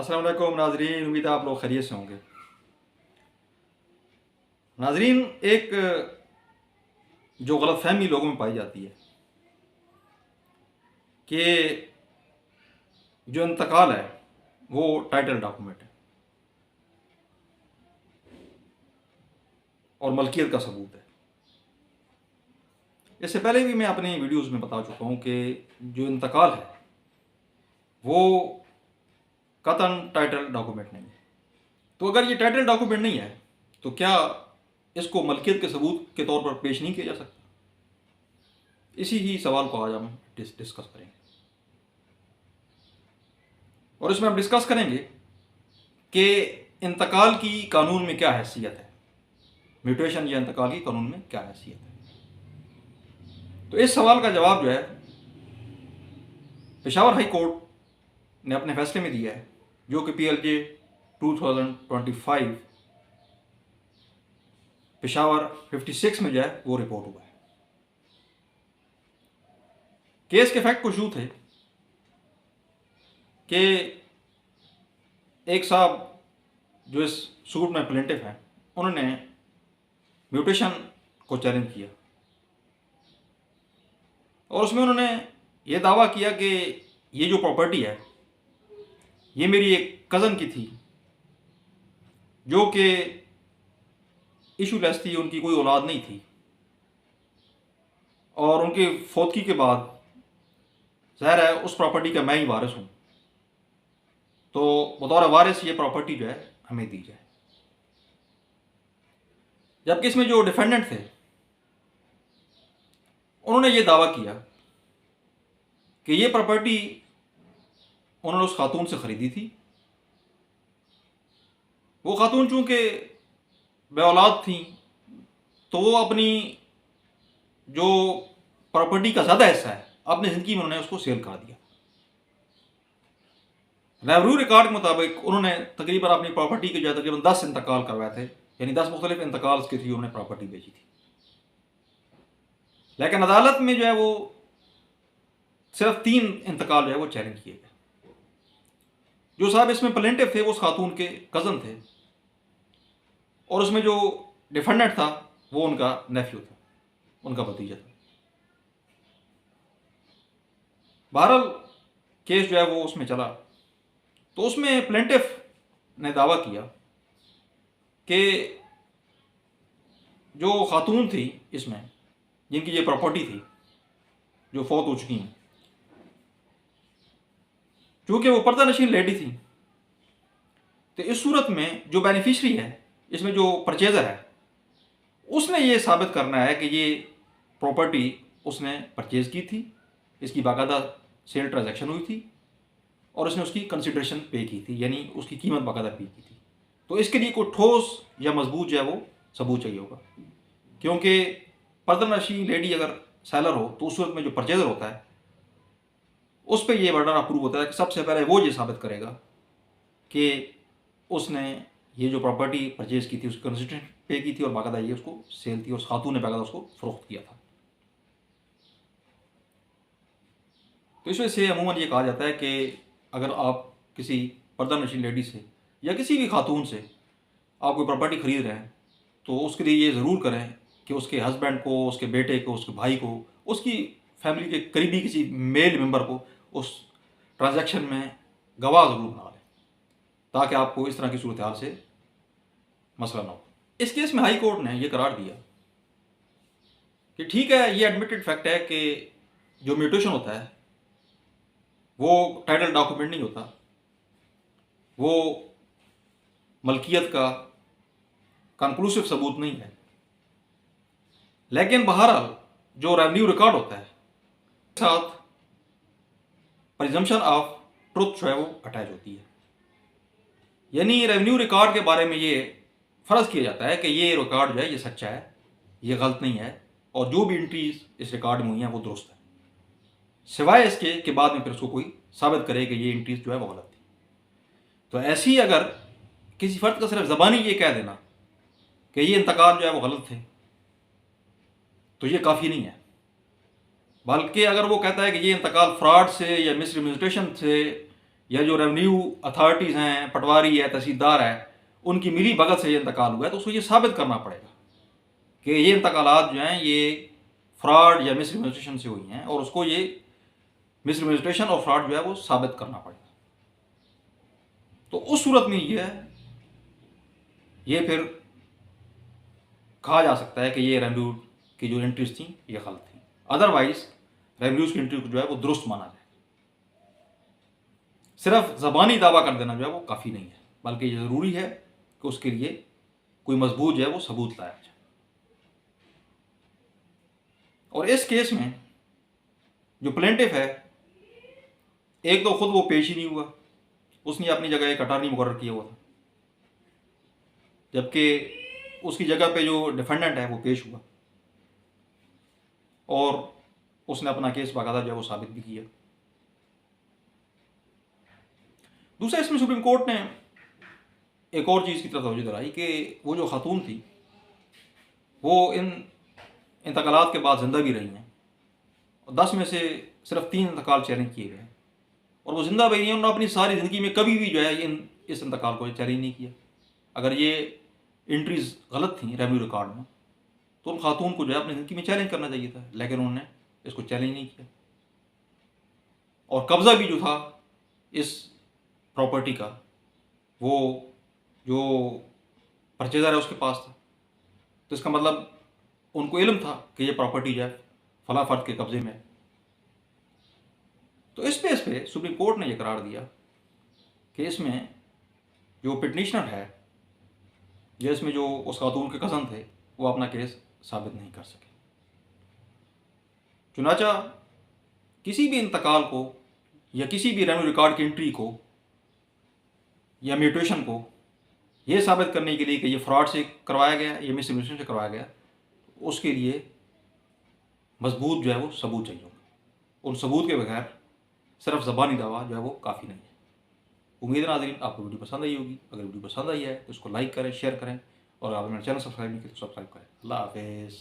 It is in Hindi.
अस्सलाम वालेकुम नाजरीन, उम्मीद है आप लोग खैरियत से होंगे। नाजरीन, एक जो गलतफहमी लोगों में पाई जाती है कि जो इंतकाल है वो टाइटल डॉक्यूमेंट है और मलकियत का सबूत है। इससे पहले भी मैं अपनी वीडियोस में बता चुका हूँ कि जो इंतकाल है वो कतन टाइटल डॉक्यूमेंट नहीं है। तो अगर ये टाइटल डॉक्यूमेंट नहीं है तो क्या इसको मलकियत के सबूत के तौर पर पेश नहीं किया जा सकता? इसी ही सवाल को आज हम डिस्कस करेंगे और इसमें हम डिस्कस करेंगे कि इंतकाल की कानून में क्या हैसियत है, म्यूटेशन या इंतकाल की कानून में क्या हैसियत है। तो इस सवाल का जवाब जो है पेशावर हाई कोर्ट ने अपने फैसले में दिया है, जो कि PLJ 2025 पेशावर 56 में जो है वो रिपोर्ट हुआ है। केस के फैक्ट कुछ यूं थे कि एक साहब जो इस सूट में प्लेंटिफ हैं, उन्होंने म्यूटेशन को चैलेंज किया और उसमें उन्होंने ये दावा किया कि ये जो प्रॉपर्टी है ये मेरी एक कज़न की थी जो कि इशूलेस थी, उनकी कोई औलाद नहीं थी और उनकी फौतगी के बाद ज़ाहिर है उस प्रॉपर्टी का मैं ही वारिस हूँ, तो बतौर वारिस ये प्रॉपर्टी जो है हमें दी जाए। जबकि इसमें जो डिफेंडेंट थे उन्होंने ये दावा किया कि ये प्रॉपर्टी उन्होंने उस खातून से ख़रीदी थी। वो खातून चूँकि बेऔलाद थी तो वो अपनी जो प्रॉपर्टी का ज़्यादा हिस्सा है अपनी ज़िंदगी में उन्होंने उसको सेल करा दिया। रेवन्यू रिकॉर्ड के मुताबिक उन्होंने तकरीबन अपनी प्रॉपर्टी के जो है तकरीबन 10 इंतकाल करवाए थे, यानी 10 मुख्तलिफ इंतकाल के थी उन्होंने प्रॉपर्टी बेची थी। लेकिन अदालत में जो है वो सिर्फ 3 इंतकाल जो है वो चैलेंज किए गए। जो साहब इसमें प्लेंटिफ थे वो उस खातून के कज़न थे और उसमें जो डिफेंडेंट था वो उनका नेफ्यू था, उनका भतीजा था। बहरहाल केस जो है वो उसमें चला तो उसमें प्लेंटिफ ने दावा किया कि जो खातून थी इसमें जिनकी ये प्रॉपर्टी थी जो फौत हो चुकी हैं, चूँकि वो पर्दा नशीन लेडी थी, तो इस सूरत में जो बेनिफिशरी है इसमें जो परचेज़र है उसने ये साबित करना है कि ये प्रॉपर्टी उसने परचेज़ की थी, इसकी बाकायदा सेल ट्रांजैक्शन हुई थी और उसने उसकी कंसिडरेशन पे की थी, यानी उसकी कीमत बाकायदा पे की थी। तो इसके लिए कोई ठोस या मजबूत जो है वो सबूत चाहिए होगा, क्योंकि पर्दानशी लेडी अगर सेलर हो तो उस सूरत में जो परचेज़र होता है उस पर यह बर्डन अप्रूव होता है कि सबसे पहले वो ये साबित करेगा कि उसने ये जो प्रॉपर्टी परचेज़ की थी उसकी कंसिडरेशन पे की थी और बाकायदा ये उसको सेल थी और खातून ने बाकायदा उसको फ़रोख्त किया था। तो इस वजह से अमूमन ये कहा जाता है कि अगर आप किसी पर्दानशीन लेडी से या किसी भी खातून से आप कोई प्रॉपर्टी ख़रीद रहे हैं तो उसके लिए ये ज़रूर करें कि उसके हस्बैंड को, उसके बेटे को, उसके भाई को, उसकी फैमिली के करीबी किसी मेल मेंबर को उस ट्रांजैक्शन में गवाह ज़रूर बना लें, ताकि आपको इस तरह की सूरत हाल से मसला ना हो। इस केस में हाई कोर्ट ने यह करार दिया कि ठीक है, ये एडमिटेड फैक्ट है कि जो म्यूटेशन होता है वो टाइटल डॉक्यूमेंट नहीं होता, वो मलकियत का कंक्लूसिव सबूत नहीं है। लेकिन बहरहाल जो रेवेन्यू रिकॉर्ड होता है साथ प्रिजम्पशन ऑफ ट्रुथ जो है वो अटैच होती है, यानी रेवेन्यू रिकॉर्ड के बारे में ये फ़र्ज़ किया जाता है कि ये रिकॉर्ड जो है ये सच्चा है, ये गलत नहीं है और जो भी एंट्रीज इस रिकॉर्ड में हुई हैं वो दुरुस्त है, सिवाय इसके कि बाद में फिर उसको कोई साबित करे कि ये एंट्रीज जो है वो गलत थी। तो ऐसी अगर किसी फ़र्द का सिर्फ ज़बानी ये कह देना कि ये इंतकाल जो है वो गलत थे तो ये काफ़ी नहीं है, बल्कि अगर वो कहता है कि ये इंतकाल फ्रॉड से या मिसरिप्रेजेंटेशन से या जो रेवेन्यू अथॉरिटीज़ हैं, पटवारी है, तहसीलदार है, उनकी मिली भगत से ये इंतकाल हुआ है, तो उसको ये साबित करना पड़ेगा कि ये इंतकालात जो हैं ये फ्रॉड या मिस एडमिनिस्ट्रेशन से हुई हैं, और उसको ये मिस एडमिनिस्ट्रेशन और फ्रॉड जो है वो साबित करना पड़ेगा। तो उस सूरत में ये फिर कहा जा सकता है कि ये रेवेन्यू की जो एंट्रीज थी ये गलत थी। अदरवाइज रेवेन्यूज की एंट्री को जो है वो दुरुस्त माना जाए। सिर्फ ज़बानी दावा कर देना जो है वो काफ़ी नहीं है, बल्कि ये ज़रूरी है कि उसके लिए कोई मजबूत जो है वो सबूत लाया जाए। और इस केस में जो प्लेंटिफ है, एक तो खुद वो पेश ही नहीं हुआ, उसने अपनी जगह एक अटॉर्नी मुकर्रर किया हुआ था, जबकि उसकी जगह पे जो डिफेंडेंट है वो पेश हुआ और उसने अपना केस बाकायदा जो है वो साबित भी किया। दूसरा, इसमें सुप्रीम कोर्ट ने एक और चीज़ की तरफ तवज्जो दिलाई कि वो जो खातून थी वो इन इंतकालात के बाद ज़िंदा भी रही हैं, और 10 में से सिर्फ 3 इंतकाल चैलेंज किए गए, और वो ज़िंदा भी रही हैं। उन्होंने अपनी सारी ज़िंदगी में कभी भी जो है इस इंतकाल को चैलेंज नहीं किया। अगर ये एंट्रीज गलत थी रेवेन्यू रिकॉर्ड में, तो उन खातून को जो है अपनी ज़िंदगी में चैलेंज करना चाहिए था, लेकिन उन्होंने इसको चैलेंज नहीं किया। और कब्ज़ा भी जो था इस प्रॉपर्टी का, वो जो परचेज़र है उसके पास था, तो इसका मतलब उनको इल्म था कि ये प्रॉपर्टी जो है फला फर्द के कब्ज़े में है। तो इस बेस पे सुप्रीम कोर्ट ने यह करार दिया कि इसमें जो पिटिशनर है, या इसमें जो उस खातून के कज़न थे, वो अपना केस साबित नहीं कर सके। चुनाचा किसी भी इंतकाल को या किसी भी रेवेन्यू रिकॉर्ड की एंट्री को या म्यूटेशन को ये साबित करने के लिए कि ये फ्रॉड से करवाया गया या मिस एडमिनिस्ट्रेशन से करवाया गया, उसके लिए मजबूत जो है वो सबूत चाहिए होगा। उन सबूत के बगैर सिर्फ ज़बानी दावा जो है वो काफ़ी नहीं है। उम्मीद है नाज़रीन आपको वीडियो पसंद आई होगी। अगर वीडियो पसंद आई है तो इसको लाइक करें, शेयर करें, और अगर मेरा चैनल सब्सक्राइब नहीं किया तो सब्सक्राइब करें। अल्लाह हाफ़िज़।